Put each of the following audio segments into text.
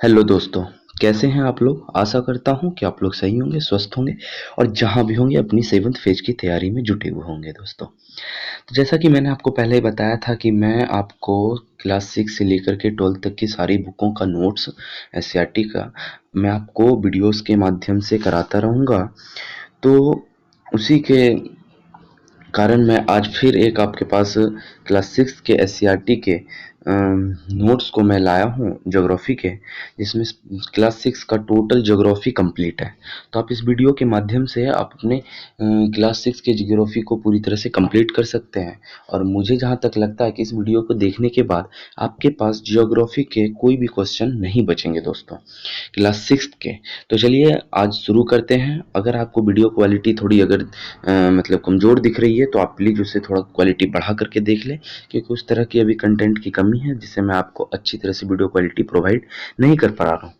Hello दोस्तों, कैसे हैं आप लोग। आशा करता हूं कि आप लोग सही होंगे, स्वस्थ होंगे और जहां भी होंगे अपनी 7th फेज की तैयारी में जुटे हुए होंगे। दोस्तों, तो जैसा कि मैंने आपको पहले ही बताया था कि मैं आपको क्लास 6 से लेकर के 12th तक की सारी बुकों का नोट्स, एससीईआरटी का, मैं आपको वीडियोस के माध्यम से कराता रहूँगा। तो उसी के कारण मैं आज फिर एक आपके पास क्लास 6 के एससीईआरटी के नोट्स को मैं लाया हूँ ज्योग्राफी के, जिसमें क्लास 6 का टोटल ज्योग्राफी कंप्लीट है। तो आप इस वीडियो के माध्यम से आप अपने क्लास 6 के ज्योग्राफी को पूरी तरह से कंप्लीट कर सकते हैं। और मुझे जहाँ तक लगता है कि इस वीडियो को देखने के बाद आपके पास ज्योग्राफी के कोई भी क्वेश्चन नहीं बचेंगे दोस्तों, क्लास 6 के। तो चलिए आज शुरू करते हैं। अगर आपको वीडियो क्वालिटी थोड़ी अगर मतलब कमज़ोर दिख रही है तो आप प्लीज़ उसे थोड़ा क्वालिटी बढ़ा करके देख लें, क्योंकि उस तरह की अभी कंटेंट की कमी है जिससे मैं आपको अच्छी तरह से वीडियो क्वालिटी प्रोवाइड नहीं कर पा रहा हूँ।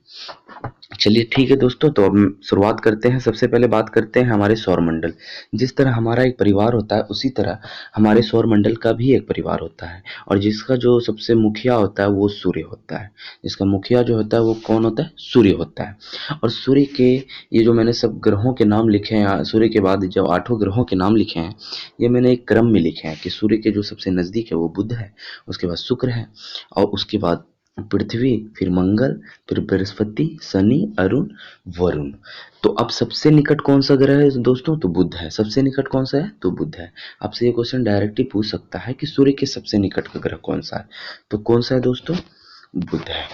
चलिए ठीक है दोस्तों, तो अब शुरुआत करते हैं। सबसे पहले बात करते हैं हमारे सौरमंडल। जिस तरह हमारा एक परिवार होता है उसी तरह हमारे सौरमंडल का भी एक परिवार होता है, और जिसका जो सबसे मुखिया होता है वो सूर्य होता है। जिसका मुखिया जो होता है वो कौन होता है? सूर्य होता है। और सूर्य के ये जो मैंने सब ग्रहों के नाम लिखे हैं, सूर्य के बाद जो 8 ग्रहों के नाम लिखे हैं, ये मैंने एक क्रम में लिखे हैं कि सूर्य के जो सबसे नज़दीक है वो बुध है, उसके बाद शुक्र है, और उसके बाद पृथ्वी, फिर मंगल, फिर बृहस्पति, शनि, अरुण, वरुण। तो अब सबसे निकट कौन सा ग्रह है दोस्तों? तो बुध है। सबसे निकट कौन सा है? तो बुध है। आपसे ये क्वेश्चन डायरेक्टली पूछ सकता है कि सूर्य के सबसे निकट का ग्रह कौन सा है? तो कौन सा है दोस्तों? बुध है।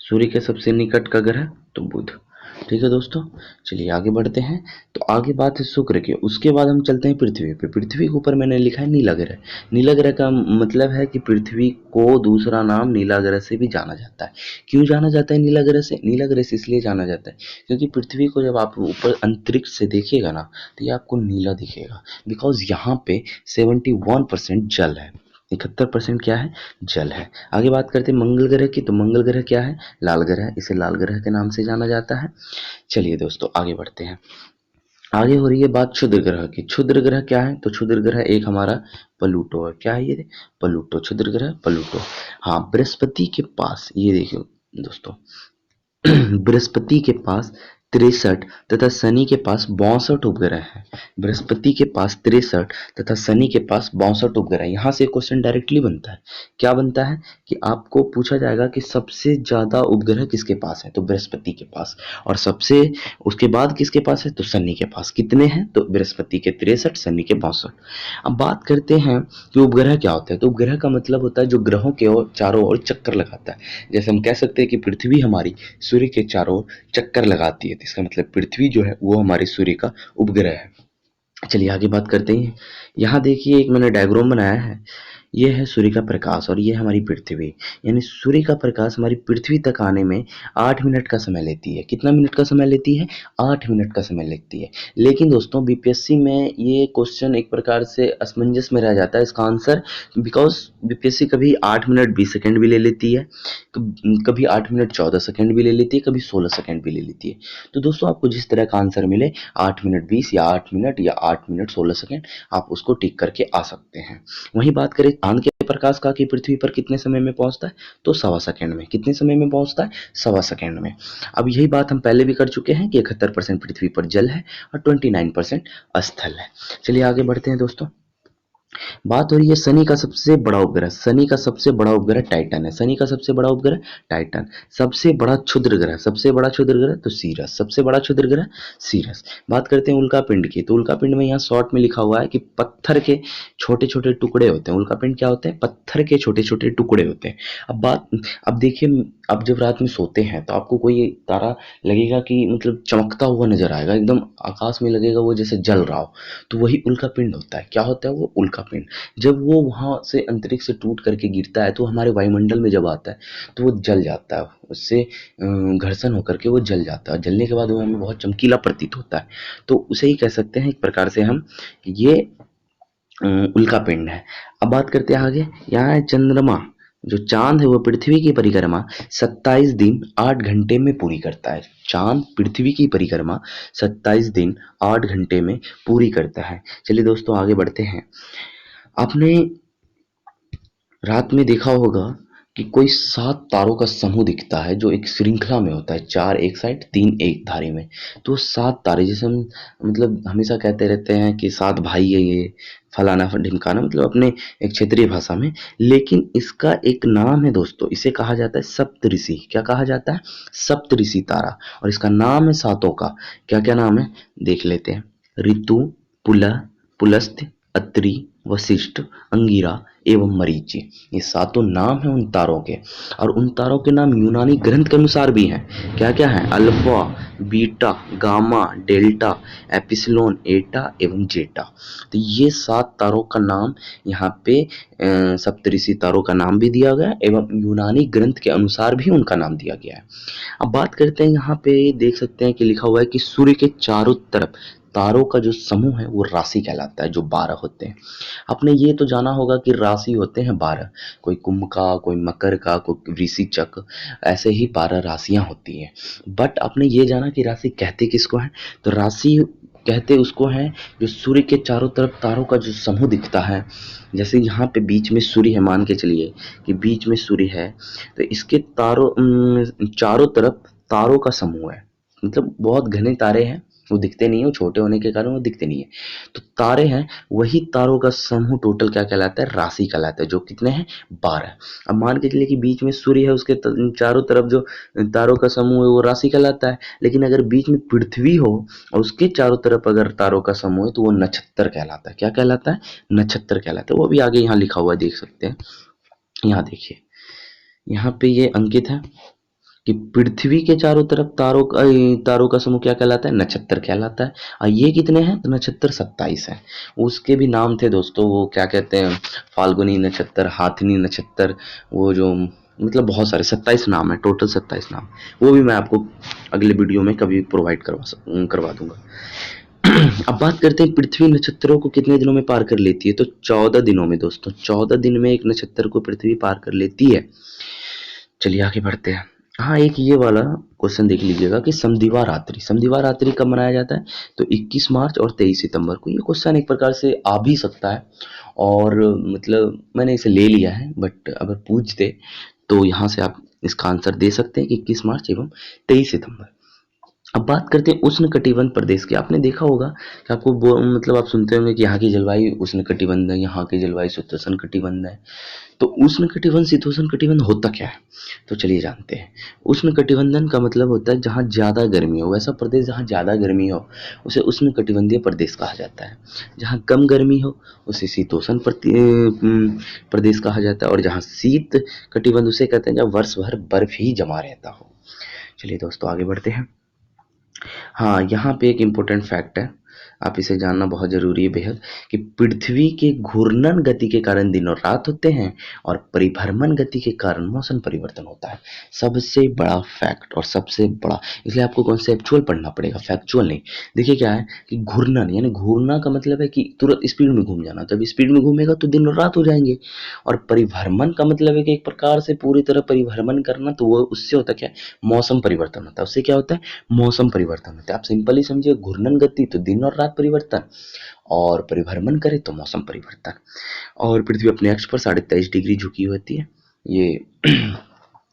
सूर्य के सबसे निकट का ग्रह तो बुध। ठीक है दोस्तों, चलिए आगे बढ़ते हैं। तो आगे बात है शुक्र की, उसके बाद हम चलते हैं पृथ्वी पे। पृथ्वी के ऊपर मैंने लिखा है नीला ग्रह। नीला ग्रह का मतलब है कि पृथ्वी को दूसरा नाम नीला ग्रह से भी जाना जाता है। क्यों जाना जाता है नीला ग्रह से? नीला ग्रह से इसलिए जाना जाता है क्योंकि पृथ्वी को जब आप ऊपर अंतरिक्ष से देखिएगा ना, तो ये आपको नीला दिखेगा, बिकॉज यहाँ पे 71% जल है, 71% क्या है? जल है। आगे बात करते हैं मंगल ग्रह की। तो मंगल ग्रह क्या है? लाल ग्रह, इसे लाल ग्रह के नाम से जाना जाता है। चलिए दोस्तों आगे बढ़ते हैं। आगे हो रही है बात क्षुद्र ग्रह की। क्षुद्र ग्रह क्या है? तो क्षुद्र ग्रह एक हमारा प्लूटो है। क्या है ये? प्लूटो। क्षुद्र ग्रह प्लूटो। हाँ, बृहस्पति के पास ये देखियो दोस्तों, बृहस्पति के पास 63 तथा शनि के पास 62 उपग्रह हैं। बृहस्पति के पास 63 तथा शनि के पास 62 उपग्रह हैं। यहाँ से क्वेश्चन डायरेक्टली बनता है। क्या बनता है कि आपको पूछा जाएगा कि सबसे ज्यादा उपग्रह किसके पास है? तो बृहस्पति के पास। और सबसे उसके बाद किसके पास है? तो शनि के पास। कितने हैं? तो बृहस्पति के 63, शनि के 62। अब बात करते हैं कि उपग्रह क्या होता है। तो उपग्रह का मतलब होता है जो ग्रहों के ओर चारों ओर चक्कर लगाता है। जैसे हम कह सकते हैं कि पृथ्वी हमारी सूर्य के चारों ओर चक्कर लगाती है, तो इसका मतलब पृथ्वी जो है वो हमारे सूर्य का उपग्रह है। चलिए आगे बात करते हैं। यहाँ देखिए एक मैंने डायग्राम बनाया है। ये है सूर्य का प्रकाश और ये है हमारी पृथ्वी। यानी सूर्य का प्रकाश हमारी पृथ्वी तक आने में 8 मिनट का समय लेती है। कितना मिनट का समय लेती है? 8 मिनट का समय लेती है। लेकिन दोस्तों बीपीएससी में ये क्वेश्चन एक प्रकार से असमंजस में रह जाता है इसका आंसर, बिकॉज बीपीएससी कभी 8 मिनट 20 सेकेंड भी ले लेती है, कभी 8 मिनट 14 सेकेंड भी ले लेती है, कभी 16 सेकेंड भी ले लेती है। तो दोस्तों आपको जिस तरह का आंसर मिले, 8 मिनट 20 या 8 मिनट या 8 मिनट 16 सेकेंड, आप उसको टिक करके आ सकते हैं। वहीं बात करें चांद के प्रकाश का कि पृथ्वी पर कितने समय में पहुंचता है, तो 1.25 सेकेंड में। कितने समय में पहुंचता है? 1.25 सेकेंड में। अब यही बात हम पहले भी कर चुके हैं कि 71% पृथ्वी पर जल है और 29% स्थल है। चलिए आगे बढ़ते हैं दोस्तों। बात हो रही है शनि का सबसे बड़ा उपग्रह। शनि का सबसे बड़ा उपग्रह टाइटन है। शनि का सबसे बड़ा उपग्रह टाइटन। सबसे बड़ा क्षुद्र ग्रह, सबसे बड़ा क्षुद्र ग्रह तो सीरस। सबसे बड़ा क्षुद्र ग्रह सीरस। बात करते हैं उल्का पिंड की। तो उल्का पिंड में यहाँ शॉर्ट में लिखा हुआ है कि पत्थर के छोटे छोटे टुकड़े होते हैं। उल्का पिंड क्या होते हैं? पत्थर के छोटे छोटे टुकड़े होते हैं। अब देखिए, अब जब रात में सोते हैं तो आपको कोई तारा लगेगा कि मतलब चमकता हुआ नजर आएगा, एकदम आकाश में लगेगा वो जैसे जल रहा हो, तो वही उल्का पिंड होता है। क्या होता है वो? उल्का पिंड। जब वो वहां से अंतरिक्ष से टूट करके गिरता है तो हमारे वायुमंडल में जब आता है तो वो जल जाता है, उससे घर्षण होकर के वो जल जाता है। जलने के बाद वो हमें बहुत चमकीला प्रतीत होता है। तो उसे ही कह सकते हैं एक प्रकार से हम, ये उल्का पिंड है। अब बात करते हैं आगे। यहाँ है चंद्रमा। जो चांद है वो पृथ्वी की परिक्रमा 27 दिन 8 घंटे में पूरी करता है। चांद पृथ्वी की परिक्रमा 27 दिन 8 घंटे में पूरी करता है। चलिए दोस्तों आगे बढ़ते हैं। आपने रात में देखा होगा कि कोई 7 तारों का समूह दिखता है जो एक श्रृंखला में होता है, 4 एक साइड 3 एक धारी में। तो 7 तारे जैसे हम मतलब हमेशा कहते रहते हैं कि 7 भाई है ये, फलाना ढिमकाना, मतलब अपने एक क्षेत्रीय भाषा में। लेकिन इसका एक नाम है दोस्तों, इसे कहा जाता है सप्तऋषि। क्या कहा जाता है? सप्तऋषि तारा। और इसका नाम है सातों का। क्या क्या नाम है देख लेते हैं। ऋतु, पुलह, पुलस्त्य, अत्रि, वशिष्ठ, अंगिरा एवं मरीचि। ये सातों नाम हैं उन तारों के। और उन तारों के नाम यूनानी ग्रंथ के अनुसार भी हैं। क्या क्या है? Alpha, beta, gamma, delta, epsilon, एटा एवं जेटा। तो ये 7 तारों का नाम यहाँ पे सप्तऋषि तारों का नाम भी दिया गया है एवं यूनानी ग्रंथ के अनुसार भी उनका नाम दिया गया है। अब बात करते हैं, यहाँ पे देख सकते हैं कि लिखा हुआ है कि सूर्य के चारों तरफ तारों का जो समूह है वो राशि कहलाता है, जो 12 होते हैं। आपने ये तो जाना होगा कि राशि होते हैं 12, कोई कुंभ का, कोई मकर का, कोई वृश्चिक, ऐसे ही 12 राशियां होती हैं। बट आपने ये जाना कि राशि कहते किसको है? तो राशि कहते उसको है जो सूर्य के चारों तरफ तारों का जो समूह दिखता है। जैसे यहाँ पे बीच में सूर्य है, मान के चलिए कि बीच में सूर्य है, तो इसके चारों तरफ तारों का समूह है। मतलब बहुत घने तारे हैं, वो दिखते नहीं है, वो छोटे होने के कारण वो दिखते नहीं है। तो तारे हैं, वही तारों का समूह टोटल क्या कहलाता है? राशि कहलाता है, जो कितने हैं? 12। अब मान के चलिए कि बीच में सूर्य है, उसके चारों तरफ जो तारों का समूह है वो राशि कहलाता है। लेकिन अगर बीच में पृथ्वी हो और उसके चारों तरफ अगर तारों का समूह है तो वो नक्षत्र कहलाता है। क्या कहलाता है? नक्षत्र कहलाता है। वो भी आगे यहाँ लिखा हुआ है, देख सकते हैं। यहाँ देखिए, यहाँ पे ये अंकित है कि पृथ्वी के चारों तरफ तारों का समूह क्या कहलाता है? नक्षत्र कहलाता है। और ये कितने हैं? तो नक्षत्र 27 है। उसके भी नाम थे दोस्तों, वो क्या कहते हैं, फाल्गुनी नक्षत्र, हाथिनी नक्षत्र, वो जो मतलब बहुत सारे 27 नाम है, टोटल 27 नाम। वो भी मैं आपको अगले वीडियो में कभी प्रोवाइड करवा दूंगा। अब बात करते हैं पृथ्वी नक्षत्रों को कितने दिनों में पार कर लेती है। तो 14 दिनों में दोस्तों, 14 दिन में एक नक्षत्र को पृथ्वी पार कर लेती है। चलिए आगे बढ़ते हैं। हाँ, एक ये वाला क्वेश्चन देख लीजिएगा कि समदिवा रात्रि, समदिवा रात्रि कब मनाया जाता है? तो 21 मार्च और 23 सितंबर को। ये क्वेश्चन एक प्रकार से आ भी सकता है, और मतलब मैंने इसे ले लिया है, बट अगर पूछ दे तो यहाँ से आप इसका आंसर दे सकते हैं कि 21 मार्च एवं 23 सितंबर। अब बात करते हैं उष्ण कटिबंध प्रदेश की। आपने देखा होगा कि आपको मतलब आप सुनते होंगे कि यहाँ की जलवायु उष्ण कटिबंध है, यहाँ की जलवायु शीतोष्ण कटिबंध है। तो उष्ण कटिबंध शीतोष्ण कटिबंध होता क्या है? तो चलिए जानते हैं। उष्ण कटिबंधन का मतलब होता है जहाँ ज़्यादा गर्मी हो, वैसा प्रदेश जहाँ ज़्यादा गर्मी हो उसे उष्ण कटिबंधीय प्रदेश कहा जाता है। जहाँ कम गर्मी हो उसे शीतोष्ण प्रदेश कहा जाता है। और जहाँ शीत कटिबंध उसे कहते हैं जहाँ वर्ष भर बर्फ ही जमा रहता हो। चलिए दोस्तों आगे बढ़ते हैं। हाँ, यहाँ पे एक इम्पोर्टेंट फैक्ट है, आप इसे जानना बहुत ज़रूरी है बेहद, कि पृथ्वी के घूर्णन गति के कारण दिन और रात होते हैं और परिभ्रमण गति के कारण मौसम परिवर्तन होता है। सबसे बड़ा फैक्ट और सबसे बड़ा, इसलिए आपको कॉन्सेप्चुअल पढ़ना पड़ेगा, फैक्चुअल नहीं। देखिए क्या है कि घूर्णन यानी घूरना का मतलब है कि तुरंत स्पीड में घूम जाना। जब स्पीड में घूमेगा तो दिन और रात हो जाएंगे। और परिभ्रमण का मतलब है कि एक प्रकार से पूरी तरह परिभ्रमण करना, तो वो उससे होता क्या है? मौसम परिवर्तन होता है। उससे क्या होता है? मौसम परिवर्तन होता है। आप सिंपली समझिए, घूर्णन गति तो दिन और रात परिवर्तन, और परिभ्रमण करे तो मौसम परिवर्तन। और पृथ्वी अपने अक्ष पर 23.5 डिग्री झुकी होती है। ये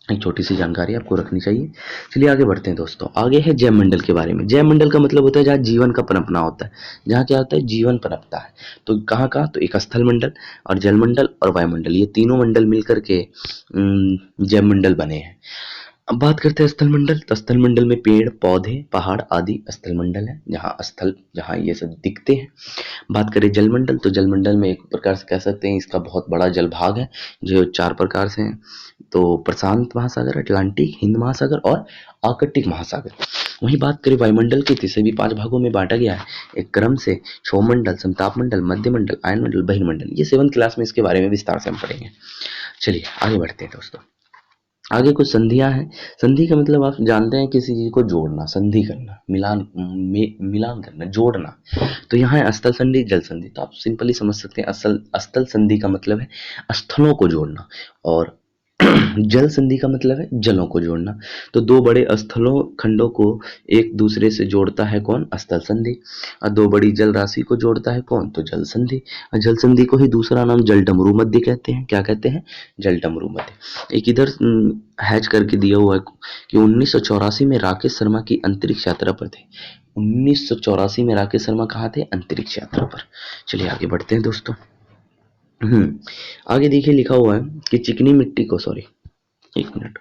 एक छोटी सी जानकारी आपको रखनी चाहिए। चलिए आगे बढ़ते हैं दोस्तों। आगे है जैवमंडल के बारे में। जैवमंडल का मतलब होता है जहाँ जीवन का पनपना होता है, जहाँ क्या होता है? जीवन पनपता है। तो कहाँ कहाँ? तो एक स्थल मंडल और जलमंडल और वायुमंडल, ये तीनों मंडल मिलकर के जैवमंडल बने हैं। अब बात करते हैं स्थल मंडल। तो स्थल मंडल में पेड़ पौधे पहाड़ आदि स्थल मंडल है, जहाँ स्थल जहाँ ये सब दिखते हैं। बात करें जलमंडल, तो जलमंडल में एक प्रकार से कह सकते हैं इसका बहुत बड़ा जल भाग है, जो 4 प्रकार से हैं। तो प्रशांत महासागर, अटलांटिक, हिंद महासागर और आर्कटिक महासागर। वहीं बात करें वायुमंडल की, तो इसे भी 5 भागों में बांटा गया है एक क्रम से। क्षोमंडल, समताप मंडल, मध्य मंडल, आयन मंडल, बहिर्मंडल। ये 7th क्लास में इसके बारे में विस्तार से हम पढ़ेंगे। चलिए आगे बढ़ते हैं दोस्तों। आगे कुछ संधियां हैं। संधि का मतलब आप जानते हैं किसी चीज को जोड़ना, संधि करना, मिलान करना, जोड़ना। तो यहाँ है स्थल संधि, जल संधि। तो आप सिंपली समझ सकते हैं स्थल संधि का मतलब है स्थलों को जोड़ना, और जल संधि का मतलब है जलों को जोड़ना। तो दो बड़े स्थलों खंडों को एक दूसरे से जोड़ता है कौन? स्थल संधि। और दो बड़ी जल राशि को जोड़ता है कौन? तो जल संधि। और जल संधि को ही दूसरा नाम जल डमरू मध्य कहते हैं। क्या कहते हैं? जल डमरू मध्य। एक इधर हैच करके दिया हुआ है कि 1984 में राकेश शर्मा की अंतरिक्ष यात्रा पर थे। 1984 में राकेश शर्मा कहाँ थे? अंतरिक्ष यात्रा पर। चलिए आगे बढ़ते हैं दोस्तों। आगे देखिए लिखा हुआ है कि चिकनी मिट्टी को, सॉरी एक मिनट,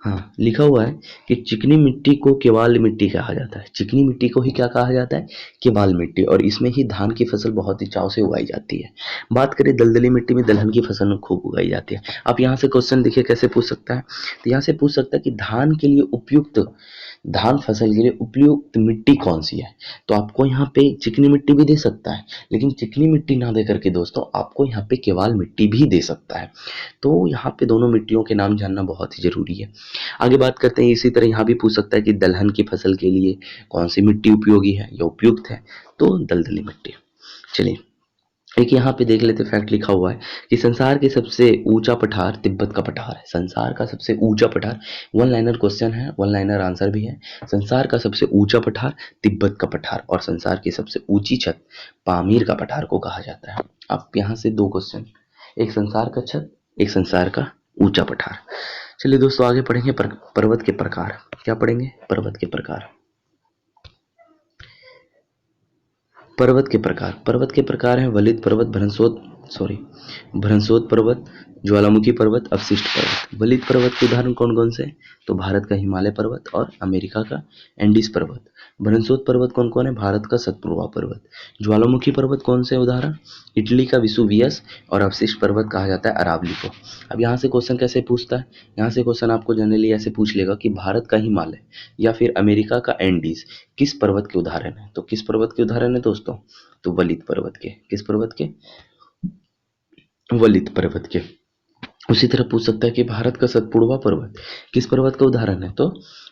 हाँ लिखा हुआ है कि चिकनी मिट्टी को केवाल मिट्टी कहा जाता है। चिकनी मिट्टी को ही क्या कहा जाता है? केवाल मिट्टी। और इसमें ही धान की फसल बहुत ही चाव से उगाई जाती है। बात करें दलदली मिट्टी में दलहन की फसल खूब उगाई जाती है। आप यहाँ से क्वेश्चन देखिए कैसे पूछ सकता है। तो यहाँ से पूछ सकता है कि धान के लिए उपयुक्त, धान फसल के लिए उपयुक्त मिट्टी कौन सी है? तो आपको यहाँ पे चिकनी मिट्टी भी दे सकता है, लेकिन चिकनी मिट्टी ना दे करके दोस्तों आपको यहाँ पे केवाल मिट्टी भी दे सकता है। तो यहाँ पे दोनों मिट्टियों के नाम जानना बहुत ही जरूरी है। आगे बात करते हैं, इसी तरह यहाँ भी पूछ सकता है कि दलहन की फसल के लिए कौन सी मिट्टी उपयोगी है या उपयुक्त है? तो दलदली मिट्टी। चलिए एक यहाँ पे देख लेते, फैक्ट लिखा हुआ है कि संसार के सबसे ऊंचा पठार तिब्बत का पठार है। संसार का सबसे ऊंचा पठार, वन लाइनर क्वेश्चन है, वन लाइनर आंसर भी है। संसार का सबसे ऊंचा पठार तिब्बत का पठार, और संसार की सबसे ऊंची छत पामीर का पठार को कहा जाता है। अब यहाँ से दो क्वेश्चन, एक संसार का छत, एक संसार का ऊंचा पठार। चलिए दोस्तों आगे पढ़ेंगे पर्वत के प्रकार। क्या पढ़ेंगे? पर्वत के प्रकार। पर्वत के प्रकार, पर्वत के प्रकार हैं वलित पर्वत, भ्रंशोत पर्वत, ज्वालामुखी पर्वत, अवशिष्ट पर्वत। वलित पर्वत के उदाहरण कौन कौन से? तो भारत का हिमालय पर्वत और अमेरिका का एंडीज पर्वत। भ्रंशोत पर्वत कौन कौन है? भारत का सतपुड़ा पर्वत। ज्वालामुखी पर्वत कौन से उदाहरण? इटली का विसुवियस, और अवशिष्ट पर्वत कहा जाता है अरावली को। अब यहाँ से क्वेश्चन कैसे पूछता है? यहाँ से क्वेश्चन आपको जनरली ऐसे पूछ लेगा कि भारत का हिमालय या फिर अमेरिका का एंडीज किस पर्वत के उदाहरण है? तो किस पर्वत के उदाहरण है दोस्तों? तो वलित पर्वत के। किस पर्वत के? वलित पर्वत के। उसी तरह पूछ सकता है कि भारत का सतपुड़वा पर्वत किस पर्वत का उदाहरण है? तो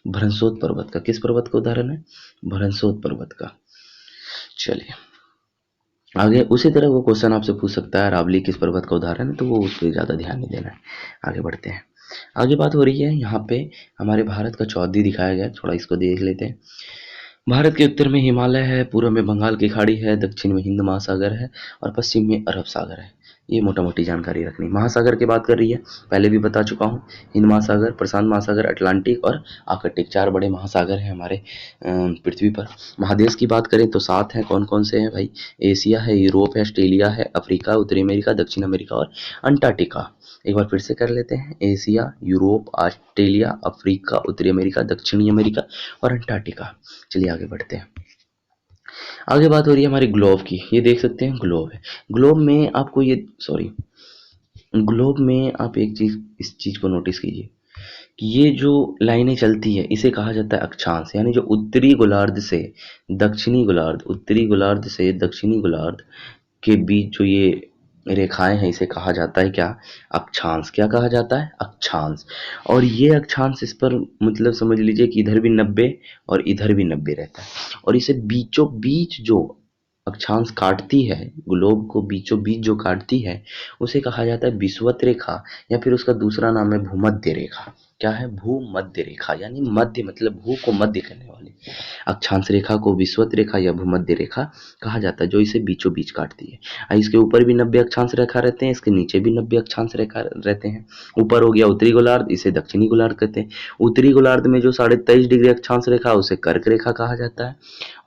भ्रंशोत पर्वत का। किस पर्वत का उदाहरण है? भ्रंशोत पर्वत का। चलिए आगे उसी तरह वो क्वेश्चन आपसे पूछ सकता है अरावली किस पर्वत का उदाहरण है, तो वो उस पर ज़्यादा ध्यान नहीं देना है। आगे बढ़ते हैं। आगे बात हो रही है यहाँ पे हमारे भारत का चौधी दिखाया गया, थोड़ा इसको देख लेते हैं। भारत के उत्तर में हिमालय है, पूर्व में बंगाल की खाड़ी है, दक्षिण में हिंद महासागर है और पश्चिम में अरब सागर है। ये मोटा मोटी जानकारी रखनी। महासागर की बात कर रही है, पहले भी बता चुका हूँ, हिंद महासागर, प्रशांत महासागर, अटलांटिक और आर्कटिक, चार बड़े महासागर हैं हमारे पृथ्वी पर। महादेश की बात करें तो 7 हैं। कौन कौन से हैं भाई? एशिया है, यूरोप है, ऑस्ट्रेलिया है, अफ्रीका, उत्तरी अमेरिका, दक्षिण अमेरिका और अंटार्कटिका। एक बार फिर से कर लेते हैं, एशिया, यूरोप, ऑस्ट्रेलिया, अफ्रीका, उत्तरी अमेरिका, दक्षिणी अमेरिका और अंटार्कटिका। चलिए आगे बढ़ते हैं। आगे बात हो रही है हमारी ग्लोब की। ये देख सकते हैं ग्लोब है। ग्लोब में आपको ये, सॉरी, ग्लोब में आप एक चीज, इस चीज को नोटिस कीजिए कि ये जो लाइनें चलती है इसे कहा जाता है अक्षांश। यानी जो उत्तरी गोलार्ध से दक्षिणी गोलार्ध, उत्तरी गोलार्ध से दक्षिणी गोलार्ध के बीच जो ये रेखाएं हैं इसे कहा जाता है क्या? अक्षांश। क्या कहा जाता है? अक्षांश। और ये अक्षांश, इस पर मतलब समझ लीजिए कि इधर भी 90 और इधर भी 90 रहता है, और इसे बीचों बीच जो अक्षांश काटती है, ग्लोब को बीचों बीच जो काटती है उसे कहा जाता है विषुवत रेखा, या फिर उसका दूसरा नाम है भूमध्य रेखा। क्या है? भूमध्य रेखा। यानी मध्य मतलब भू को मध्य करने वाली अक्षांश रेखा को विषुवत रेखा या भूमध्य रेखा कहा जाता है, जो इसे बीचों बीच काटती है। इसके ऊपर भी 90 अक्षांश रेखा रहते हैं, इसके नीचे भी 90 अक्षांश रेखा रहते हैं। ऊपर हो गया उत्तरी गोलार्ध, इसे दक्षिणी गोलार्ध कहते हैं। उत्तरी गोलार्ध में जो 23.5 डिग्री अक्षांश रेखा है उसे कर्क रेखा कहा जाता है,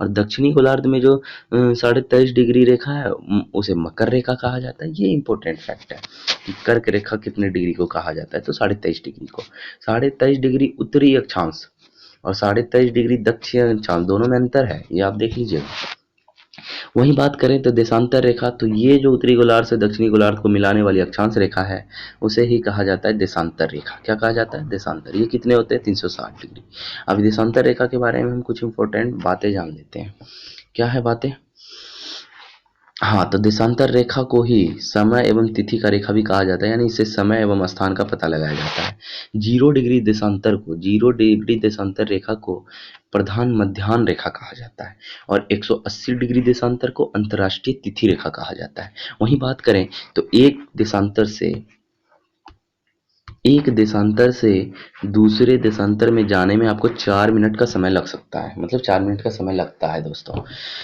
और दक्षिणी गोलार्ध में जो 23.5 डिग्री रेखा है उसे मकर रेखा कहा जाता है। ये इंपॉर्टेंट फैक्ट है कि कर्क रेखा कितने डिग्री को कहा जाता है? तो 23.5 डिग्री को। 23.5 डिग्री उत्तरी अक्षांश और 23.5 डिग्री दक्षिण अक्षांश, दोनों में अंतर है, ये आप देख लीजिएगा। वहीं बात करें तो देशांतर रेखा, तो ये जो उत्तरी गोलार्ध से दक्षिणी गोलार्ध को मिलाने वाली अक्षांश रेखा है उसे ही कहा जाता है देशांतर रेखा। क्या कहा जाता है? देशांतर। ये कितने होते हैं? 360 डिग्री। अब देशांतर रेखा के बारे में हम कुछ इंपॉर्टेंट बातें जान लेते हैं। क्या है बातें? हाँ, तो देशांतर रेखा को ही समय एवं तिथि का रेखा भी कहा जाता है, यानी इससे समय एवं स्थान का पता लगाया जाता है। 0 डिग्री देशांतर रेखा को प्रधान मध्याह्न रेखा कहा जाता है, और 180 डिग्री देशांतर को अंतर्राष्ट्रीय तिथि रेखा कहा जाता है। वहीं बात करें तो एक देशांतर से दूसरे देशांतर में जाने में आपको 4 मिनट का समय लग सकता है, मतलब 4 मिनट का समय लगता है दोस्तों।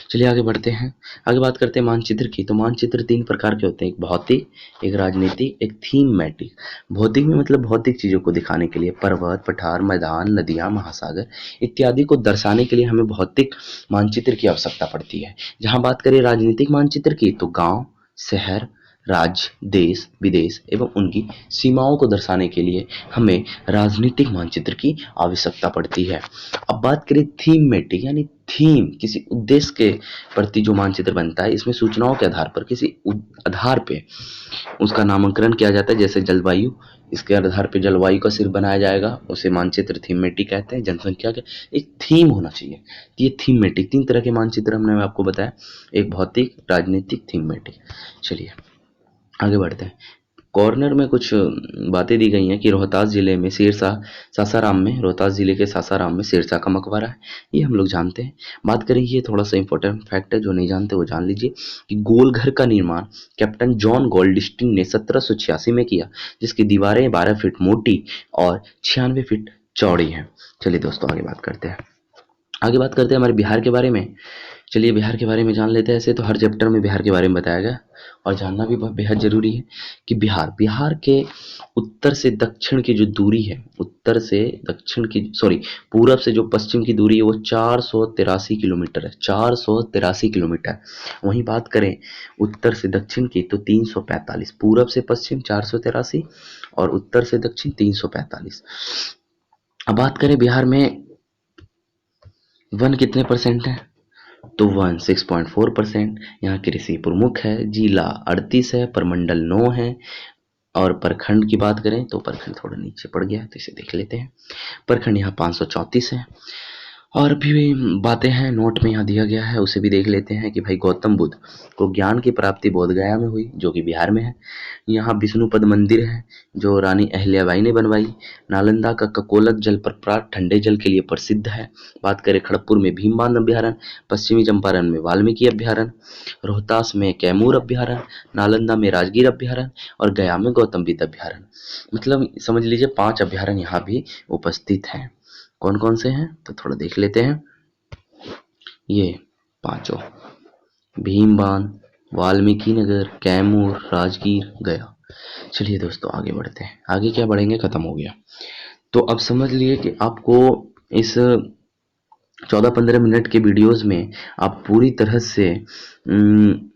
चलिए आगे बढ़ते हैं। आगे बात करते हैं मानचित्र की। तो मानचित्र 3 प्रकार के होते हैं, एक भौतिक, एक राजनीतिक, एक थीमैटिक। भौतिक में मतलब भौतिक चीज़ों को दिखाने के लिए, पर्वत, पठार, मैदान, नदियाँ, महासागर इत्यादि को दर्शाने के लिए हमें भौतिक मानचित्र की आवश्यकता पड़ती है। जहाँ बात करें राजनीतिक मानचित्र की, तो गाँव, शहर, राज्य, देश, विदेश एवं उनकी सीमाओं को दर्शाने के लिए हमें राजनीतिक मानचित्र की आवश्यकता पड़ती है। अब बात करें थीमेटिक, यानी थीम, किसी उद्देश्य के प्रति जो मानचित्र बनता है, इसमें सूचनाओं के आधार पर किसी आधार पे उसका नामकरण किया जाता है, जैसे जलवायु, इसके आधार पे जलवायु का सिर्फ बनाया जाएगा, उसे मानचित्र थीमेटिक कहते हैं। जनसंख्या का एक थीम होना चाहिए, ये थीमेटिक। 3 तरह के मानचित्र हमने आपको बताया, एक भौतिक, राजनीतिक, थीमेटिक। चलिए आगे बढ़ते हैं। कॉर्नर में कुछ बातें दी गई हैं कि रोहतास जिले में सिरसा, सासाराम में, रोहतास जिले के सासाराम में सिरसा का मकबरा है, ये हम लोग जानते हैं। बात करें, ये थोड़ा सा इंपॉर्टेंट फैक्ट है, जो नहीं जानते वो जान लीजिए कि गोल घर का निर्माण कैप्टन जॉन गोल्डस्टीन ने 1786 में किया, जिसकी दीवारें 12 फीट मोटी और 96 फीट चौड़ी हैं। चलिए दोस्तों आगे बात करते हैं। आगे बात करते हैं हमारे बिहार के बारे में। चलिए बिहार के बारे में जान लेते हैं। ऐसे तो हर चैप्टर में बिहार के बारे में बताया गया और जानना भी बेहद जरूरी है कि बिहार के उत्तर से दक्षिण की जो दूरी है, उत्तर से दक्षिण की, सॉरी, पूरब से जो पश्चिम की दूरी है, वो 483 किलोमीटर है, 483 किलोमीटर। वहीं बात करें उत्तर से दक्षिण की, तो 345, पूरब से पश्चिम 483 और उत्तर से दक्षिण 345। अब बात करें बिहार में वन कितने परसेंट है, तो वन 6.4%। यहाँ कृषि प्रमुख है, जिला 38 है, प्रमंडल 9 है। और प्रखंड की बात करें तो प्रखंड थोड़ा नीचे पड़ गया है, तो इसे देख लेते हैं। प्रखंड यहाँ 534 है। और भी बातें हैं नोट में यहाँ दिया गया है, उसे भी देख लेते हैं कि भाई गौतम बुद्ध को ज्ञान की प्राप्ति बोधगया में हुई, जो कि बिहार में है। यहाँ विष्णुपद मंदिर है, जो रानी अहिल्याबाई ने बनवाई। नालंदा का ककोलत जलप्रपात ठंडे जल के लिए प्रसिद्ध है। बात करें खड़गपुर में भीमबांध अभ्यारण्य, पश्चिमी चंपारण में वाल्मीकि अभ्यारण्य, रोहतास में कैमूर अभ्यारण्य, नालंदा में राजगीर अभ्यारण्य और गया में गौतम बुद्ध अभ्यारण्य। मतलब समझ लीजिए 5 अभ्यारण्य यहाँ भी उपस्थित हैं। कौन कौन से हैं तो थोड़ा देख लेते हैं। ये पांचों, भीमबांध, वाल्मीकि नगर, कैमूर, राजगीर, गया। चलिए दोस्तों आगे बढ़ते हैं। आगे क्या बढ़ेंगे, खत्म हो गया। तो अब समझ लिए कि आपको इस 14-15 मिनट के वीडियोस में आप पूरी तरह से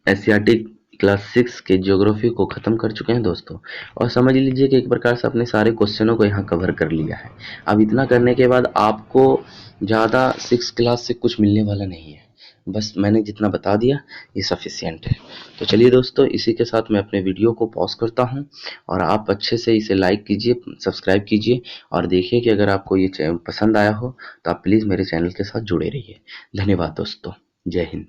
एशियाटिक क्लास 6 के ज्योग्राफी को ख़त्म कर चुके हैं दोस्तों। और समझ लीजिए कि एक प्रकार से अपने सारे क्वेश्चनों को यहाँ कवर कर लिया है। अब इतना करने के बाद आपको ज़्यादा 6 क्लास से कुछ मिलने वाला नहीं है, बस मैंने जितना बता दिया ये सफिशियंट है। तो चलिए दोस्तों, इसी के साथ मैं अपने वीडियो को पॉज करता हूँ और आप अच्छे से इसे लाइक कीजिए, सब्सक्राइब कीजिए और देखिए कि अगर आपको ये पसंद आया हो तो आप प्लीज़ मेरे चैनल के साथ जुड़े रहिए। धन्यवाद दोस्तों, जय हिंद।